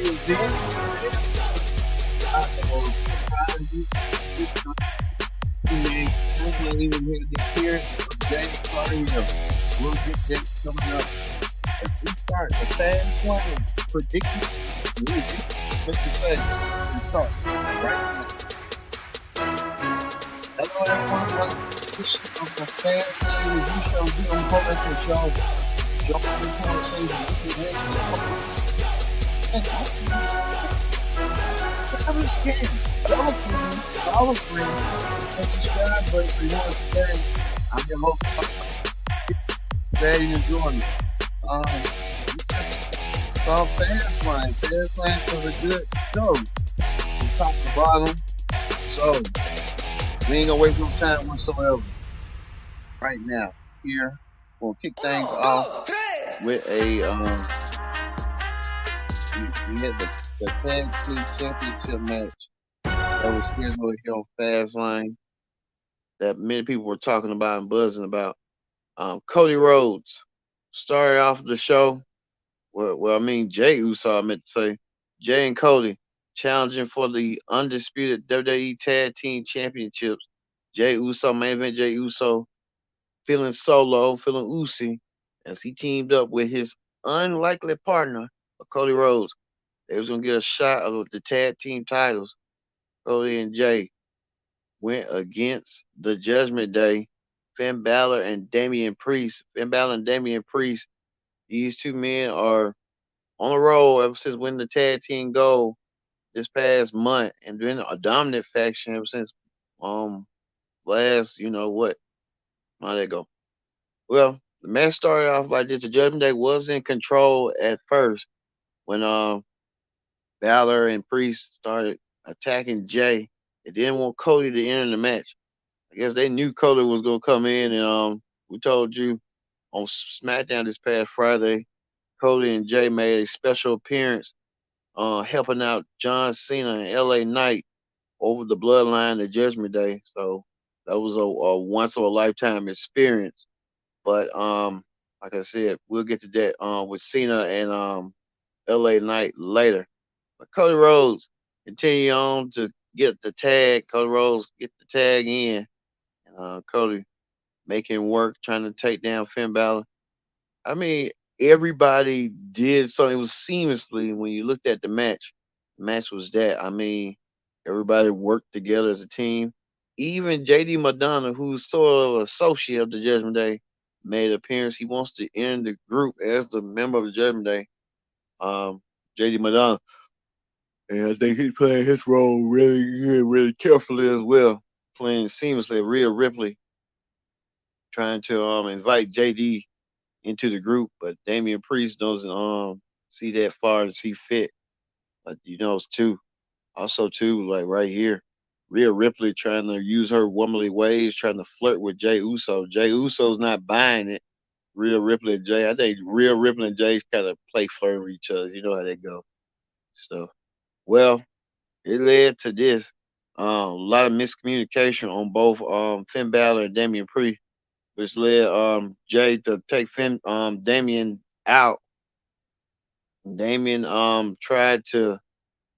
Even here this year, James Carter, we'll get that coming up. As we start the fast lane prediction, Mr. Fudge, we start right now. Hello, everyone. Welcome to the edition of the Fast Lane Review Show here on Public Show. Join the conversation with the follow friends, and subscribe button if you want to stay. I'm your host, glad you enjoying me. Um, it's all fast line. Fast line was a good show from top to bottom. So we ain't gonna waste no time whatsoever. Right now, here we'll kick things off with a we had the tag team championship match that was scheduled here on Fastlane that many people were talking about and buzzing about. Cody Rhodes started off the show. Well, I mean Jay Uso. I meant to say Jay and Cody challenging for the undisputed WWE Tag Team Championships. Jay Uso, main event Jay Uso, feeling solo, feeling Usi, as he teamed up with his unlikely partner, Cody Rhodes. They was gonna get a shot of the tag team titles. Cody and Jay went against the Judgment Day, Finn Balor and Damian Priest. Finn Balor and Damian Priest. These two men are on the roll ever since winning the tag team gold this past month and been a dominant faction ever since last, you know what? How they go? Well, the match started off like this. The Judgment Day was in control at first when Balor and Priest started attacking Jay. They didn't want Cody to enter the match. I guess they knew Cody was gonna come in, and we told you on SmackDown this past Friday, Cody and Jay made a special appearance, helping out John Cena and LA Knight over the Bloodline, the Judgment Day. So that was a once of a lifetime experience. But like I said, we'll get to that with Cena and LA Knight later. But Cody Rhodes continue on to get the tag. Cody Rhodes get the tag in. And Cody making work, trying to take down Finn Balor. I mean, everybody did something. It was seamlessly when you looked at the match. The match was that. I mean, everybody worked together as a team. Even JD Madonna, who's sort of associate of the Judgment Day, made an appearance. He wants to end the group as the member of the Judgment Day. JD Madonna. And I think he's playing his role really good, really carefully as well. Playing seamlessly. Rhea Ripley trying to invite JD into the group, but Damian Priest doesn't see that far and see fit. But you know, it's too also too like right here, Rhea Ripley trying to use her womanly ways, trying to flirt with Jay Uso. Jay Uso's not buying it. Rhea Ripley and Jay, I think Rhea Ripley and Jay kind of play flirt with each other. You know how they go. So, well, it led to this. A lot of miscommunication on both Finn Balor and Damian Priest, which led Jay to take Damian out. Damian tried to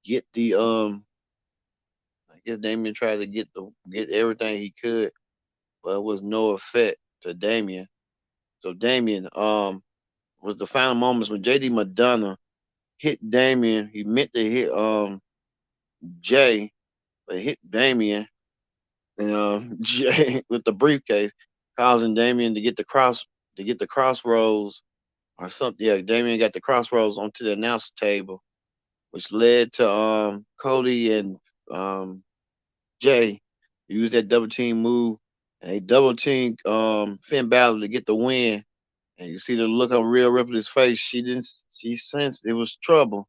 get the I guess Damian tried to get everything he could, but it was no effect to Damian. So Damian was the final moments when JD Madonna hit Damian. He meant to hit Jay, but hit Damian and Jay with the briefcase, causing Damian to get the crossroads or something. Yeah, Damian got the crossroads onto the announce table, which led to Cody and Jay use that double team move and they double team Finn Balor to get the win. And you see the look on Rhea Ripley's face. She sensed it was trouble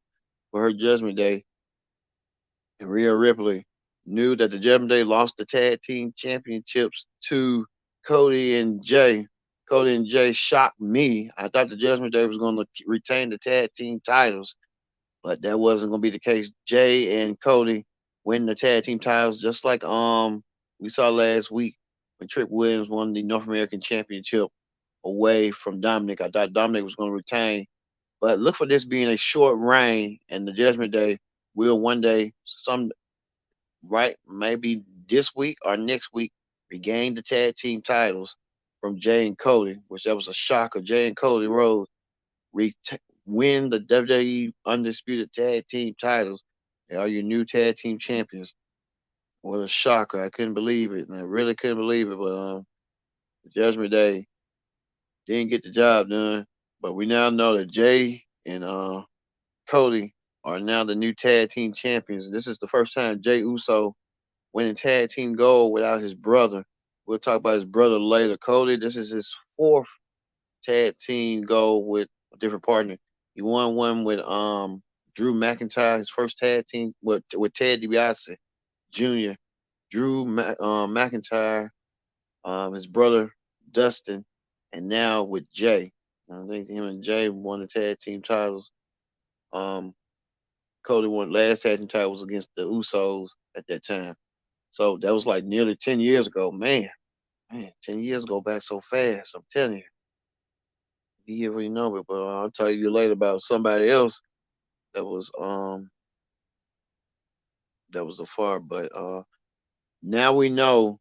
for her Judgment Day. And Rhea Ripley knew that the Judgment Day lost the tag team championships to Cody and Jay. Cody and Jay shocked me. I thought the Judgment Day was going to retain the tag team titles, but that wasn't going to be the case. Jay and Cody win the tag team titles, just like we saw last week when Trick Williams won the North American Championship away from Dominic. I thought Dominic was going to retain, But look for this being a short reign, and the Judgment Day will one day, some right, maybe this week or next week, regain the tag team titles from Jay and Cody, which that was a shocker. Jay and Cody Rhodes re- win the WWE Undisputed Tag Team titles. They are your new tag team champions. What a shocker! I couldn't believe it, and I really couldn't believe it. But the Judgment Day didn't get the job done. But we now know that Jay and Cody are now the new tag team champions. This is the first time Jay Uso winning tag team gold without his brother. We'll talk about his brother later. Cody, this is his fourth tag team gold with a different partner. He won one with Drew McIntyre, his first tag team with Ted DiBiase Jr. Drew McIntyre, his brother Dustin, and now with Jay. I think him and Jay won the tag team titles. Um, Cody won last tag team title was against the Usos at that time. So that was like nearly 10 years ago. Man, 10 years go back so fast. I'm telling you. You already know it, but I'll tell you later about somebody else that was that was afar. But now we know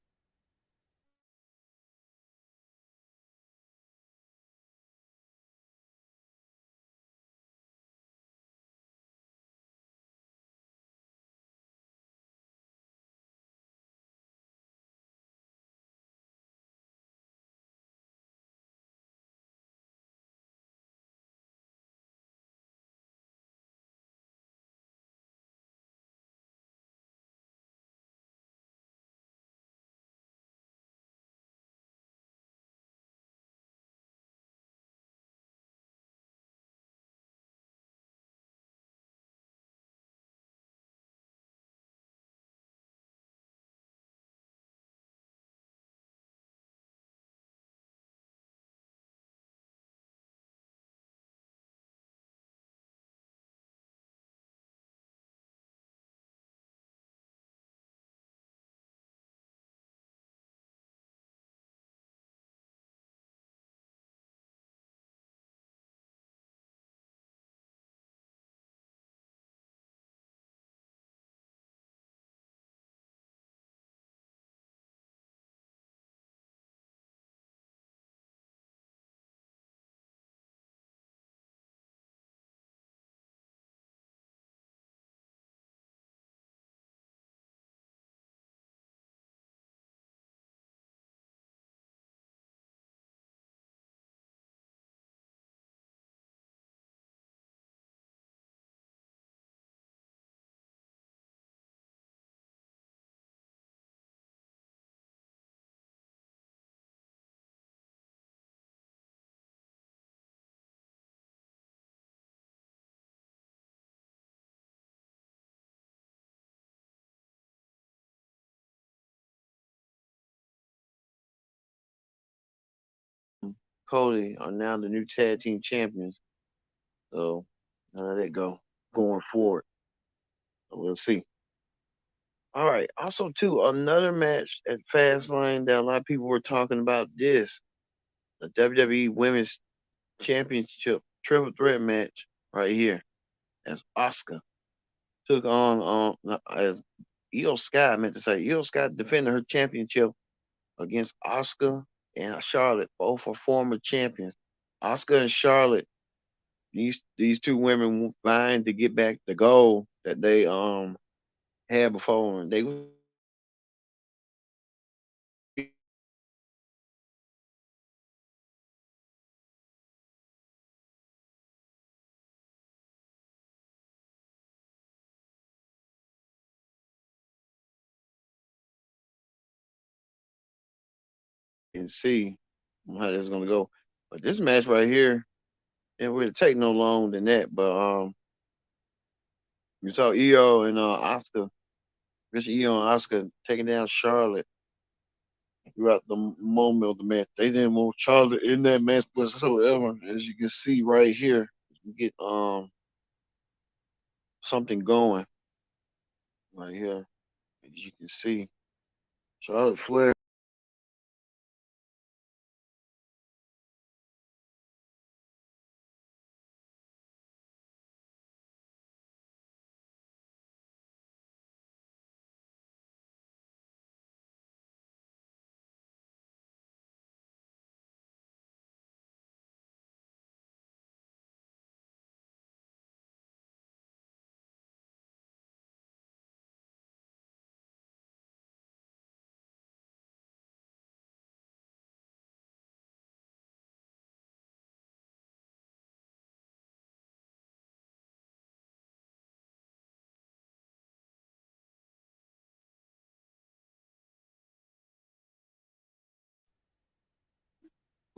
Cody are now the new tag team champions. So how did it go going forward? So we'll see. All right. Also, too, another match at Fastlane that a lot of people were talking about this the WWE Women's Championship Triple Threat match right here as Oscar took on as Io Sky. I meant to say Io Sky defended her championship against Oscar and Charlotte, both are former champions. Oscar and Charlotte, these two women vying to get back the goal that they had before. They can see how that's gonna go. But this match right here, it would take no longer than that. But you saw Io and Oscar, Mr. Io and Oscar taking down Charlotte throughout the moment of the match. They didn't want Charlotte in that match whatsoever, as you can see right here. You get something going right here. As you can see, Charlotte Flair.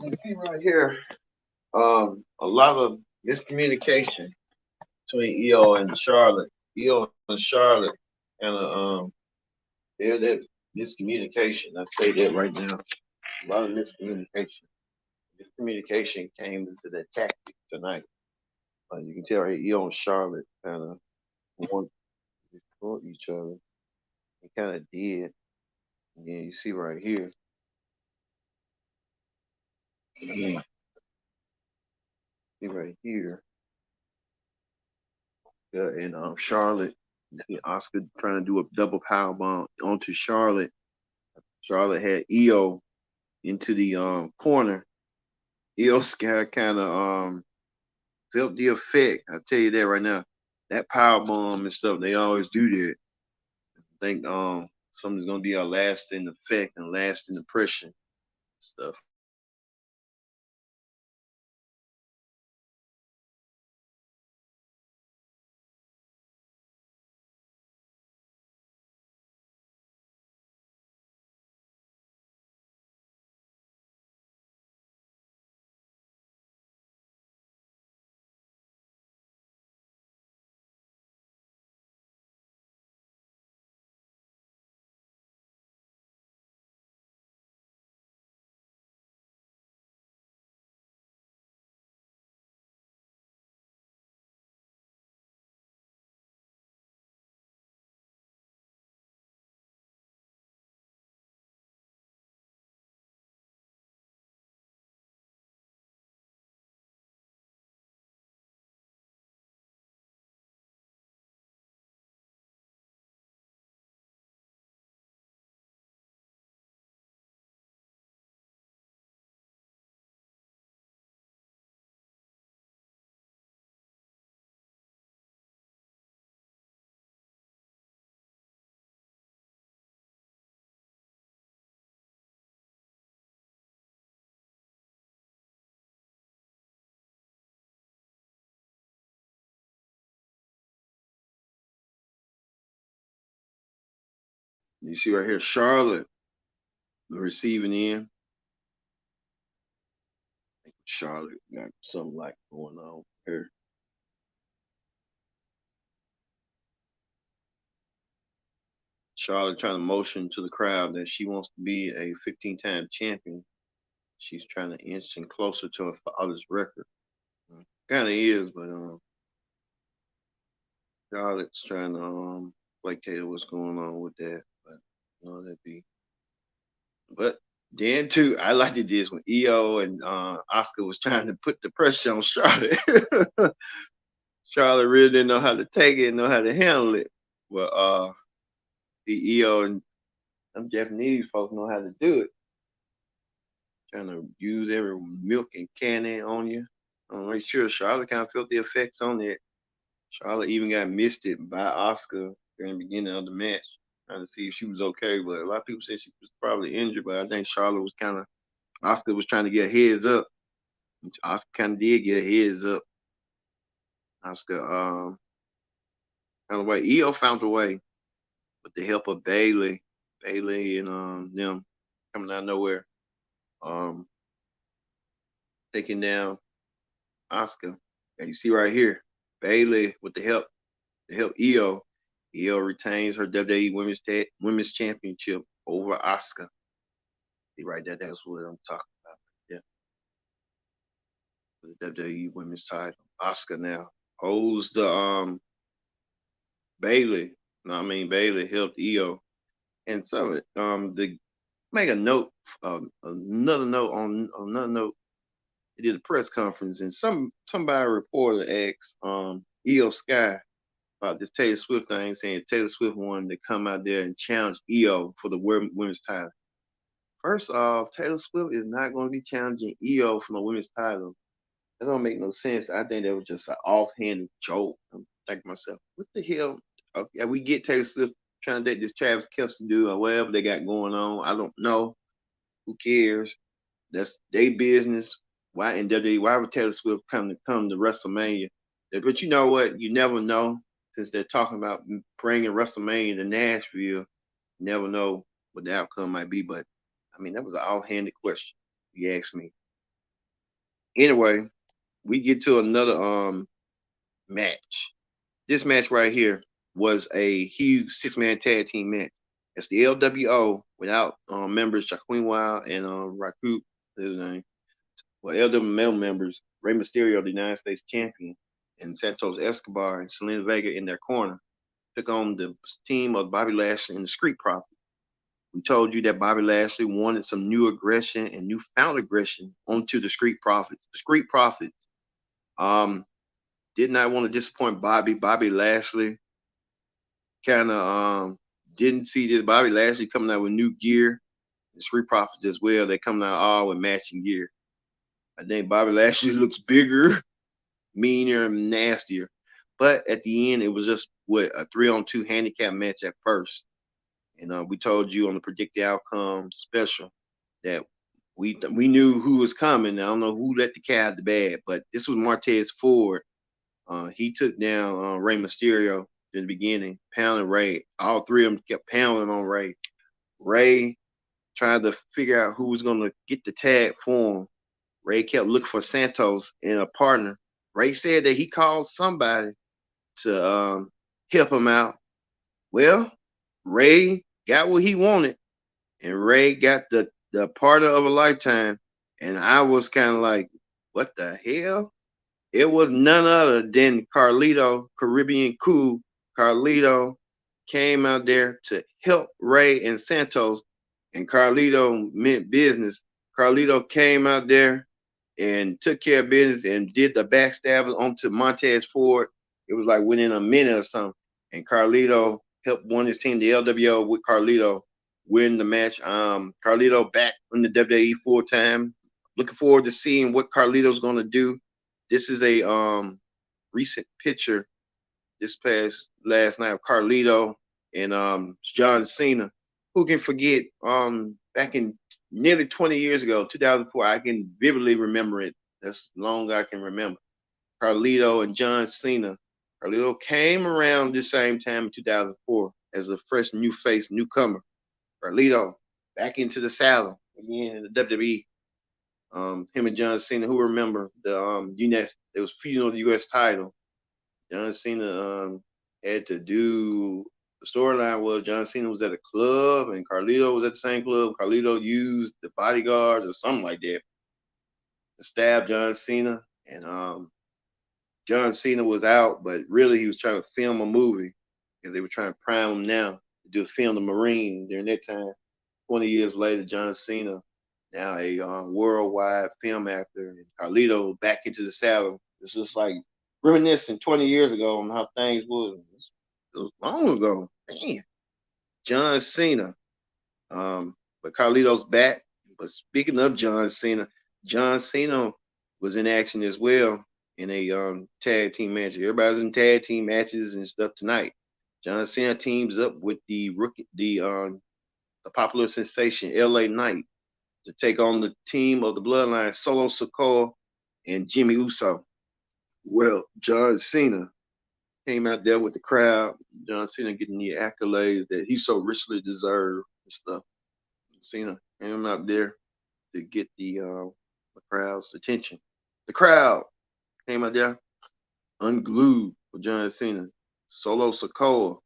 You see right here, a lot of miscommunication between EO and Charlotte. EO and Charlotte kind of there's that miscommunication. I say that right now. A lot of miscommunication. Miscommunication came into that tactic tonight. You can tell right, EO and Charlotte kind of want to destroy each other. They kind of did. And then you see right here. Yeah, see right here. Yeah, and Charlotte, Oscar trying to do a double power bomb onto Charlotte. Charlotte had EO into the corner. EO Sky kind of felt the effect. I tell you that right now. That power bomb and stuff, they always do that. I think something's gonna be a lasting effect and lasting impression stuff. You see right here, Charlotte the receiving end. Charlotte got something like going on here. Charlotte trying to motion to the crowd that she wants to be a 15-time champion. She's trying to inch and closer to her father's record. Kind of is, but Charlotte's trying to placate what's going on with that. But that be. But then too, I liked it this when EO and Oscar was trying to put the pressure on Charlotte. Charlotte really didn't know how to take it and know how to handle it. Well, the EO and some Japanese folks know how to do it. Trying to use every milk and candy on you. I'm not sure Charlotte kind of felt the effects on it. Charlotte even got missed it by Oscar during the beginning of the match, trying to see if she was okay. But a lot of people said she was probably injured, but I think Charlotte was kind of Oscar was trying to get a heads up. Oscar kind of did get a heads up. Oscar found a way. EO found a way with the help of Bailey. Bailey and them coming out of nowhere. Um taking down Oscar. And you see right here, Bailey with the help EO. EO retains her WWE Women's Championship over Oscar. See right there, that's what I'm talking about. Yeah, the WWE Women's title. Oscar now holds the Bailey. No, I mean Bailey helped EO, and so the make a note, another note on another note. They did a press conference, and somebody reporter asked EO Sky about this Taylor Swift thing, saying Taylor Swift wanted to come out there and challenge EO for the women's title. First off, Taylor Swift is not going to be challenging EO for the women's title. That don't make no sense. I think that was just an offhanded joke. I'm thinking to myself, what the hell? Okay, we get Taylor Swift trying to date this Travis Kelce dude or whatever they got going on. I don't know. Who cares? That's their business. Why in WWE? Why would Taylor Swift come to WrestleMania? But you know what? You never know. Since they're talking about bringing WrestleMania to Nashville, you never know what the outcome might be. But I mean, that was an all-handed question. You asked me. Anyway, we get to another match. This match right here was a huge 6-man tag team match. It's the LWO without members Jaquin Wild and Raku, his name. Well, LWO members, Rey Mysterio, the United States champion, and Santos Escobar and Selena Vega in their corner took on the team of Bobby Lashley and the Street Profits. We told you that Bobby Lashley wanted some new aggression and newfound aggression onto the Street Profits. The Street Profits um, did not want to disappoint Bobby. Bobby Lashley kind of didn't see this. Bobby Lashley coming out with new gear. The Street Profits as well. They coming out all with matching gear. I think Bobby Lashley looks bigger, meaner, and nastier. But at the end, it was just what a 3-on-2 handicap match at first. And we told you on the predicted outcome special that we knew who was coming. I don't know who let the cat out the bag, but this was Martez Ford. He took down Rey Mysterio in the beginning, pounding Rey. All three of them kept pounding on Rey. Rey tried to figure out who was going to get the tag for him. Rey kept looking for Santos and a partner. Rey said that he called somebody to help him out. Well, Rey got what he wanted, and Rey got the partner of a lifetime. And I was kind of like, what the hell? It was none other than Carlito, Caribbean Cool. Carlito came out there to help Rey and Santos, and Carlito meant business. Carlito came out there and took care of business and did the backstab onto Montez Ford. It was like within a minute or something. And Carlito helped won his team, the LWO, with Carlito win the match. Carlito back in the WWE full time. Looking forward to seeing what Carlito's going to do. This is a recent picture this past last night of Carlito and John Cena. Who can forget back in nearly 20 years ago, 2004, I can vividly remember it. That's long I can remember. Carlito and John Cena. Carlito came around this same time in 2004 as a fresh new face, newcomer. Carlito back into the saddle again in the WWE. Him and John Cena, who remember the US, it was feuding on the US title. John Cena had to do the storyline was John Cena was at a club and Carlito was at the same club. Carlito used the bodyguards or something like that to stab John Cena, and John Cena was out, but really he was trying to film a movie because they were trying to prime him now to do film The Marine during that time. 20 years later, John Cena, now a worldwide film actor, and Carlito back into the saddle. It's just like reminiscing 20 years ago on how things was. It was long ago. Man, John Cena. But Carlito's back. But speaking of John Cena was in action as well in a tag team match. Everybody's in tag team matches and stuff tonight. John Cena teams up with the popular sensation LA Knight to take on the team of the Bloodline, Solo Sikoa and Jimmy Uso. Well, John Cena came out there with the crowd. John Cena getting the accolades that he so richly deserved and stuff. Cena came out there to get the crowd's attention. The crowd came out there unglued for John Cena. Solo Sikoa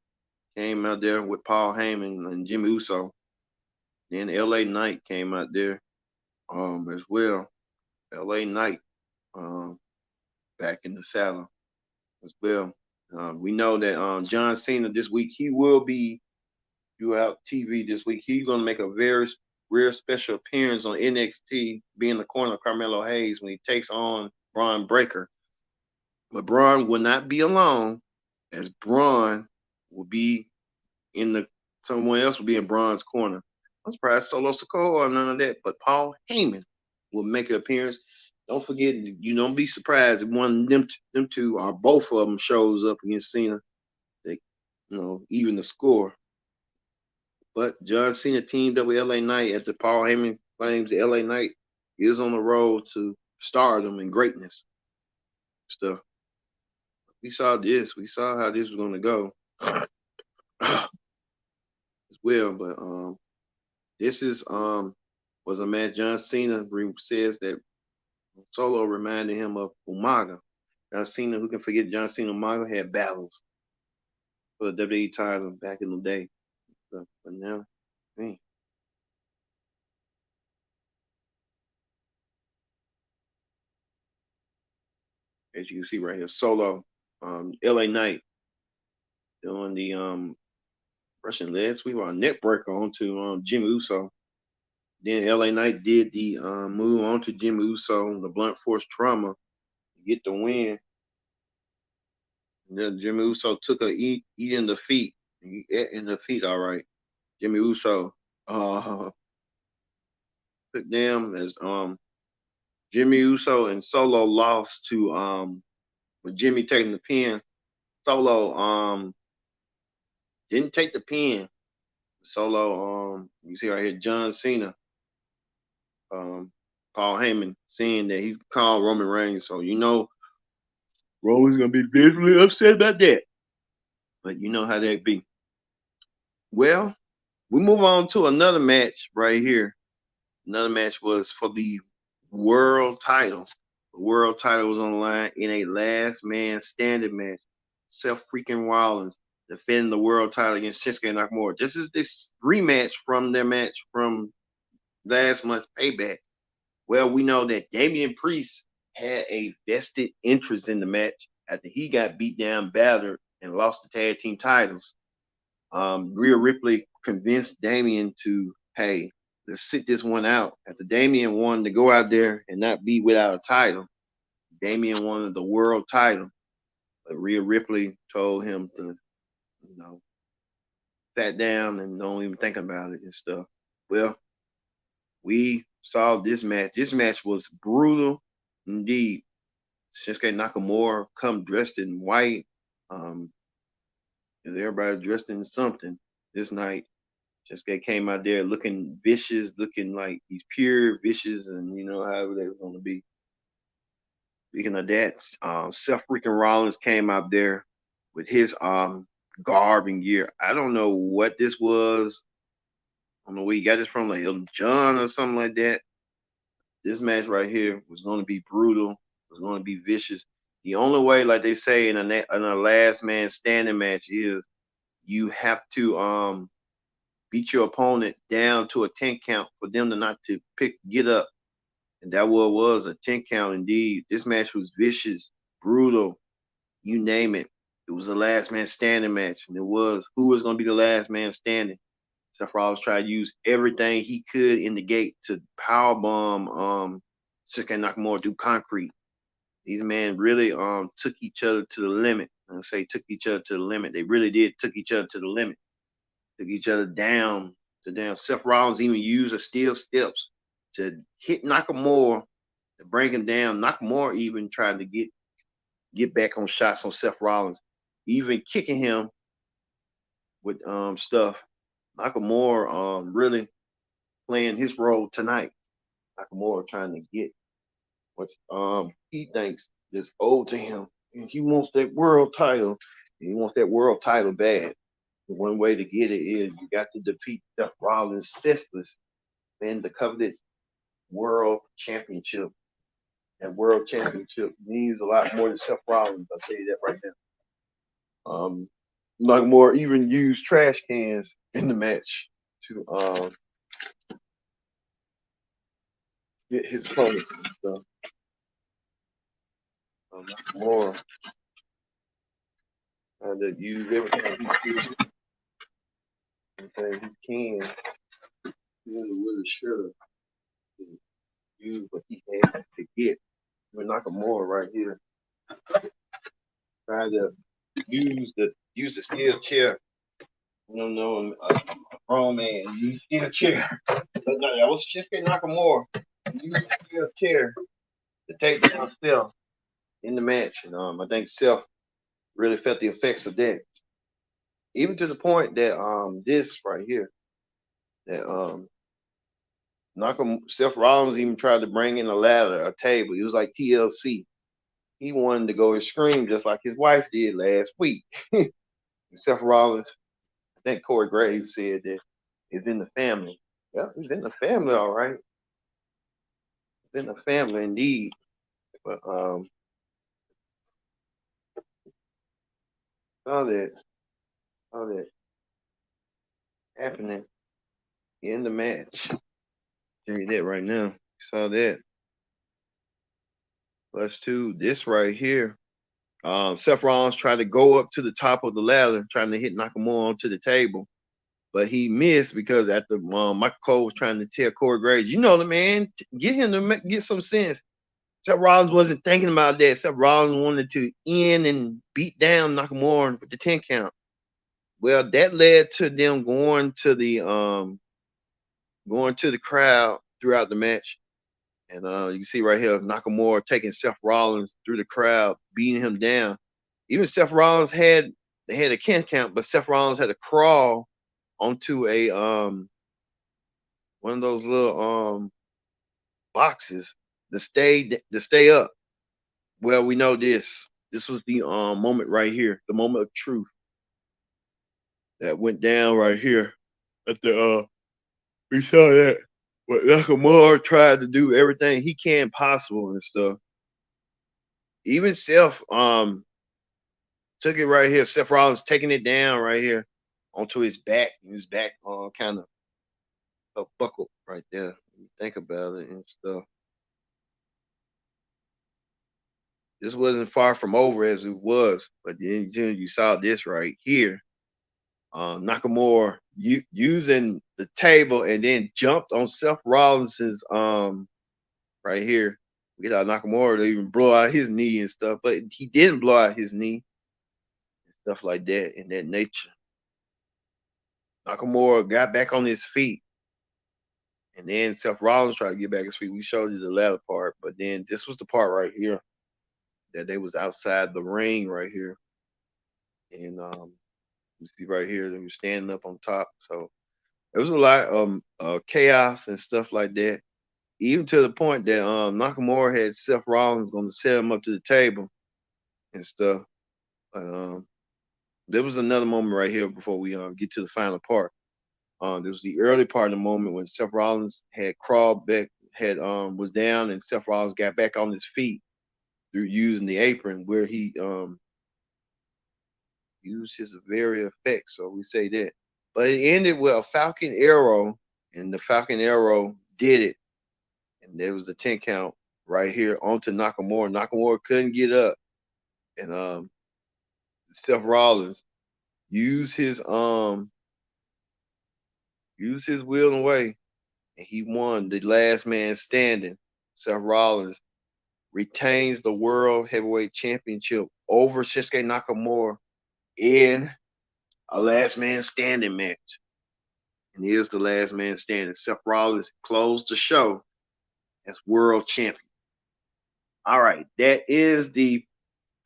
came out there with Paul Heyman and Jimmy Uso. Then LA Knight came out there as well. LA Knight back in the saddle as well. We know that John Cena this week, he will be throughout TV this week. He's going to make a very rare special appearance on NXT, being the corner of Carmelo Hayes when he takes on Braun Breaker. But Braun will not be alone, as Braun will be in the someone else will be in Braun's corner. I'm surprised Solo Sikoa or none of that, but Paul Heyman will make an appearance. Don't forget, you don't be surprised if one of them two or both of them shows up against Cena. They, even the score. But John Cena teamed up with LA Knight as the Paul Heyman claims the LA Knight is on the road to stardom and greatness. So we saw this. We saw how this was going to go as well. But this is was a match. John Cena says that Solo reminded him of Umaga. John Cena, who can forget John Cena and Umaga had battles for the WWE title back in the day. But now, man, as you can see right here, Solo, LA Knight doing the Russian leg sweep or a neck breaker onto Jimmy Uso. Then LA Knight did the move onto Jimmy Uso, the blunt force trauma, to get the win. And then Jimmy Uso took a eat in the feet. He ate in the feet, all right. Jimmy Uso took them as Jimmy Uso and Solo lost to with Jimmy taking the pin. Solo didn't take the pin. Solo you see right here John Cena, Paul Heyman saying that he's called Roman Reigns, so you know Roman's gonna be definitely upset about that. But you know how that be. Well, we move on to another match right here. Another match was for the world title. The world title was on the line in a last man standing match. Seth freaking Rollins defending the world title against Shinsuke Nakamura. This is this rematch from their match from last month's Payback. Well, we know that Damian Priest had a vested interest in the match after he got beat down, battered, and lost the tag team titles. Rhea Ripley convinced Damian to, hey, let's sit this one out. After Damian wanted to go out there and not be without a title, Damian wanted the world title, but Rhea Ripley told him to, you know, sat down and don't even think about it and stuff. Well, we saw this match. This match was brutal indeed. Shinsuke Nakamura come dressed in white. Um, everybody dressed in something this night. Shinsuke came out there looking vicious, looking like he's pure vicious, and you know however they were going to be. Speaking of that, Seth freaking Rollins came out there with his garb and gear. I don't know what this was. I don't know where he got this from, like Elton John or something like that. This match right here was going to be brutal. It was going to be vicious. The only way, like they say in a last man standing match, is you have to beat your opponent down to a 10 count for them to not to get up. And that was a 10 count indeed. This match was vicious, brutal, you name it. It was a last man standing match. And it was who was going to be the last man standing. Seth Rollins tried to use everything he could in the gate to power bomb Shinsuke Nakamura through concrete. These men really took each other to the limit. I say took each other to the limit. They really did took each other to the limit. Took each other down to down. Seth Rollins even used a steel steps to hit Nakamura to bring him down. Nakamura even tried to get back on shots on Seth Rollins, even kicking him with stuff. Nakamura really playing his role tonight. Nakamura trying to get what he thinks is owed to him. And he wants that world title. He wants that world title bad. The one way to get it is you got to defeat Seth Rollins senseless, then the coveted world championship. That world championship means a lot more than Seth Rollins. I'll tell you that right now. Nakamura even used trash cans in the match to get his opponent. So, Nakamura trying to use everything he can. He really should have used what he had to get. With Nakamura right here, trying to use the steel chair. You don't know a grown man use steel chair. But no, that was Shinsuke Nakamura. Use the steel chair to take down Seth in the match, and I think Seth really felt the effects of that. Even to the point that this right here, that Seth Rollins even tried to bring in a ladder, a table. It was like TLC. He wanted to go and scream just like his wife did last week. Seth Rollins, I think Corey Graves said that it's in the family. Yeah, it's in the family, all right. It's in the family indeed. But all that, all that happening in the match. Tell you that right now. Saw that. Plus two. This right here. Seth Rollins tried to go up to the top of the ladder, trying to hit Nakamura onto the table, but he missed because after Michael Cole was trying to tell Corey Graves, you know the man, get him to get some sense. Seth Rollins wasn't thinking about that. Seth Rollins wanted to end and beat down Nakamura with the 10 count. Well, that led to them going to the crowd throughout the match. And you can see right here Nakamura taking Seth Rollins through the crowd, beating him down. Even Seth Rollins had a 10 count, but Seth Rollins had to crawl onto a one of those little boxes to stay up. Well, we know this. This was the moment right here, the moment of truth that went down right here at the we saw that what Nakamura tried to do everything he can possible and stuff. Even Seth took it right here. Seth Rollins taking it down right here onto his back. His back kind of buckled right there. When you think about it and stuff. This wasn't far from over as it was, but then you saw this right here. Nakamura using the table and then jumped on Seth Rollins's right here. We got Nakamura to even blow out his knee and stuff, but he didn't blow out his knee and stuff like that in that nature. Nakamura got back on his feet, and then Seth Rollins tried to get back his feet. We showed you the latter part, but then this was the part right here that they was outside the ring right here, and you see right here they were standing up on top. So there was a lot of chaos and stuff like that. Even to the point that Nakamura had Seth Rollins going to set him up to the table and stuff. But, there was another moment right here before we get to the final part. There was the early part of the moment when Seth Rollins had crawled back, had was down, and Seth Rollins got back on his feet through using the apron, where he used his very effects. So we say that. But it ended with a Falcon Arrow, and the Falcon Arrow did it. And there was the 10 count right here onto Nakamura. Nakamura couldn't get up. And Seth Rollins used his will and way, and he won the last man standing. Seth Rollins retains the World Heavyweight Championship over Shinsuke Nakamura in a last man standing match. And he is the last man standing. Seth Rollins closed the show as world champion. All right, that is the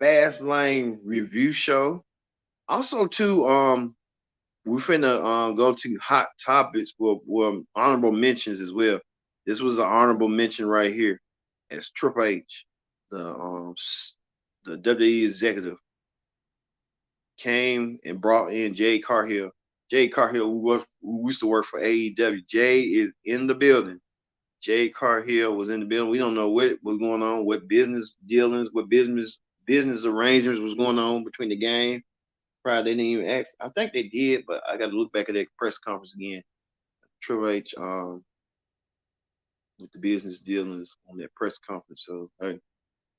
Fastlane review show. Also, too, we're finna go to hot topics with honorable mentions as well. This was an honorable mention right here as Triple H, the WWE executive, came and brought in Jay Carhill. Jay Carhill, who used to work for AEW. Jay is in the building. Jay Carhill was in the building. We don't know what was going on, what business dealings, what business arrangements was going on between the game. Probably they didn't even ask. I think they did, but I got to look back at that press conference again. Triple H with the business dealings on that press conference. So hey,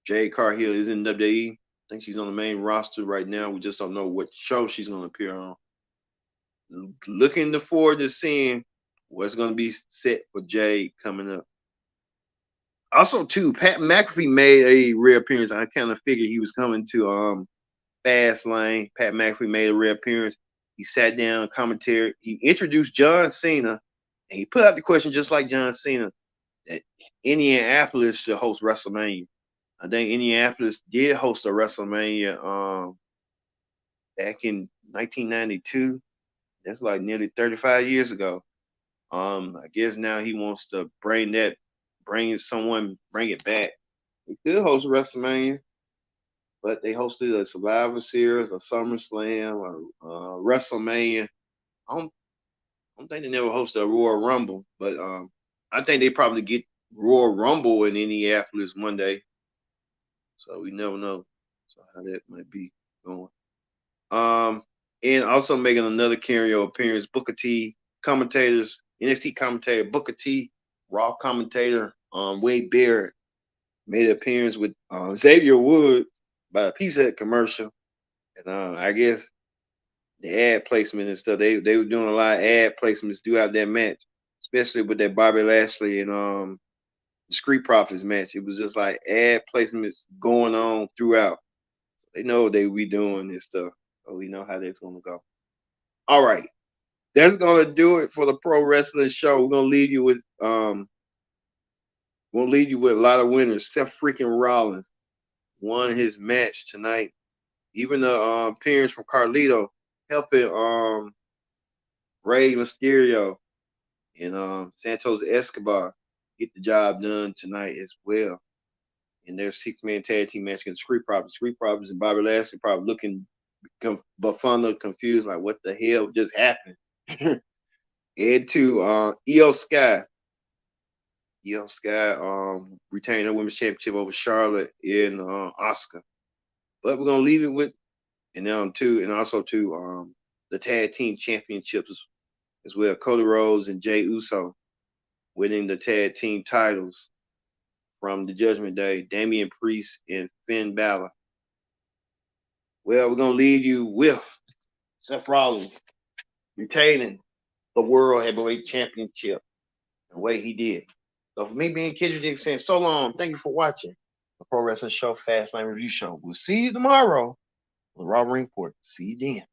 Jay Carhill is in WWE. I think she's on the main roster right now. We just don't know what show she's going to appear on. Looking forward to seeing what's going to be set for Jay coming up. Also, too, Pat McAfee made a reappearance. I kind of figured he was coming to Fastlane. Pat McAfee made a reappearance. He sat down, commentary. He introduced John Cena, and he put out the question just like John Cena that Indianapolis should host WrestleMania. I think Indianapolis did host a WrestleMania back in 1992. That's like nearly 35 years ago. I guess now he wants to bring it back. He could host WrestleMania, but they hosted a Survivor Series, a SummerSlam, or WrestleMania. I don't think they never hosted a Royal Rumble, but I think they probably get Royal Rumble in Indianapolis one day. So we never know. So how that might be going. Um, and also making another cameo appearance, Booker T commentators, NXT commentator Booker T, Raw commentator, Wade Barrett made an appearance with Xavier Woods by a Pizza Hut commercial, and I guess the ad placement and stuff. They were doing a lot of ad placements throughout that match, especially with that Bobby Lashley and the Street Profits match. It was just like ad placements going on throughout. They know what they be doing this stuff. So we know how that's gonna go. All right. That's gonna do it for the pro wrestling show. We're gonna leave you with a lot of winners. Seth freaking Rollins won his match tonight. Even the appearance from Carlito helping Rey Mysterio and Santos Escobar get the job done tonight as well. In their 6-man tag team match against Street Profits. Street Profits and Bobby Lashley probably looking befuddled, confused, like what the hell just happened. And to Io Sky. Io Sky retained her women's championship over Charlotte and Oscar. But we're gonna leave it with and also to the tag team championships as well. Cody Rhodes and Jey Uso winning the tag team titles from the Judgment Day. Damian Priest and Finn Balor. Well, we're gonna leave you with Seth Rollins retaining the World Heavyweight Championship the way he did. So for me being Kendrick Dick saying so long, thank you for watching the Pro Wrestling Show Fastlane Review Show. We'll see you tomorrow on the Raw Ring Report. See you then.